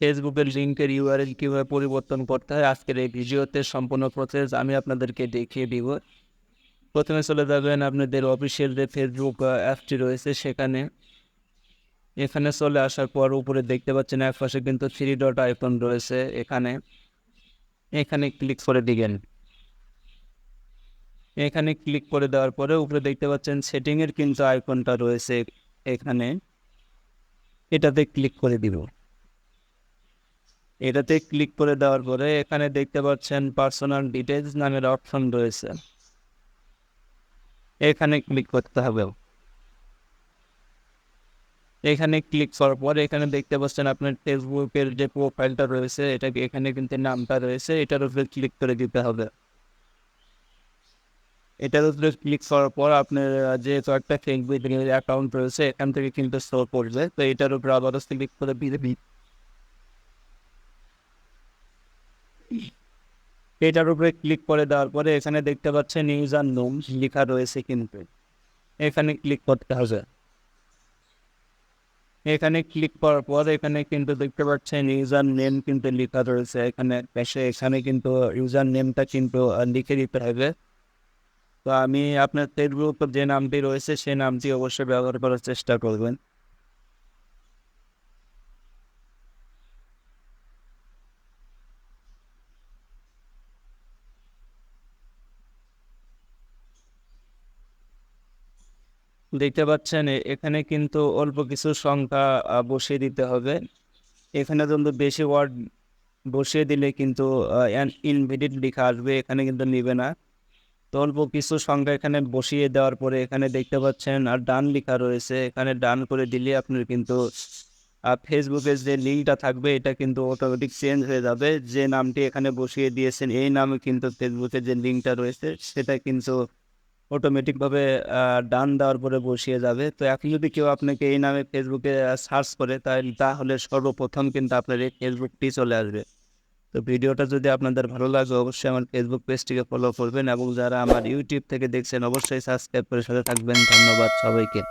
ফেসবুকের লিঙ্কের ইউআরএল কীভাবে পরিবর্তন করতে হয় আজকের এই ভিডিওতে সম্পূর্ণ প্রসেস আমি আপনাদেরকে দেখিয়ে দিব। প্রথমে চলে যাবেন আপনাদের অফিসিয়াল যে ফেসবুক অ্যাপটি রয়েছে সেখানে। এখানে চলে আসার পর উপরে দেখতে পাচ্ছেন একপাশে কিন্তু 3 ডট আইকন রয়েছে। এখানে ক্লিক করে দিবেন। এখানে ক্লিক করে দেওয়ার পরে উপরে দেখতে পাচ্ছেন সেটিংয়ের কিন্তু আইকনটা রয়েছে এখানে, এটাতে ক্লিক করে দিব। এটাতে ক্লিক করে দেওয়ার পরে এখানে দেখতে পাচ্ছেন পার্সোনাল ডিটেলস নামের অপশন রয়েছে, এখানে ক্লিক করতে হবে। এখানে ক্লিক করার পর এখানে দেখতে পাচ্ছেন আপনার ফেসবুকের যে প্রোফাইলটা রয়েছে এটাকে এখানে কিন্তু নামটা রয়েছে এটার উপরে ক্লিক করে দিতে হবে। এটার উপরে ক্লিক করার পর আপনার যে কয়েকটা ফেসবুক অ্যাকাউন্ট রয়েছে এখান থেকে কিন্তু শো করবে, তো এটার উপরে আবারও ক্লিক করে এটার উপরে ক্লিক করে দেওয়ার পরে এখানে দেখতে পাচ্ছেন ইউজার নেম লেখা রয়েছে কিন্তু এখানে ক্লিক করতে হবে। এখানে ক্লিক করার পর এখানে কিন্তু দেখতে পাচ্ছেন ইউজার নেম কিন্তু লেখা রয়েছে এখানে পাশে, এখানে কিন্তু ইউজার নেমটা কিন্তু লিখে দিতে হবে। তো আমি আপনার ফেসবুক যে নামটি রয়েছে সেই নামটি অবশ্যই ব্যবহার করার চেষ্টা করবেন। দেখতে পাচ্ছেন এখানে কিন্তু অল্প কিছু সংখ্যা বসিয়ে দিতে হবে। এখানে কিন্তু বেশি ওয়ার্ড বসিয়ে দিলে কিন্তু ইনভ্যালিড লেখা আসবে, এখানে কিন্তু নেবে না। তো অল্প কিছু সংখ্যা এখানে বসিয়ে দেওয়ার পরে এখানে দেখতে পাচ্ছেন আর ডান লেখা রয়েছে, এখানে ডান করে দিলে আপনার কিন্তু ফেসবুকের যে লিঙ্কটা থাকবে এটা কিন্তু অটোমেটিক চেঞ্জ হয়ে যাবে। যে নামটি এখানে বসিয়ে দিয়েছেন এই নামে কিন্তু ফেসবুকের যে লিঙ্কটা রয়েছে সেটা কিন্তু অটোমেটিকভাবে ডান দেওয়ার পরে বসিয়ে যাবে। তো এখন যদি কেউ আপনাকে এই নামে ফেসবুকে সার্চ করে তাহলে সর্বপ্রথম কিন্তু আপনার এই ফেসবুকটি চলে আসবে। তো ভিডিওটা যদি আপনাদের ভালো লাগে অবশ্যই আমার ফেসবুক পেজটিকে ফলো করবেন এবং যারা আমার ইউটিউব থেকে দেখছেন অবশ্যই সাবস্ক্রাইব করে সাথে থাকবেন। ধন্যবাদ সবাইকে।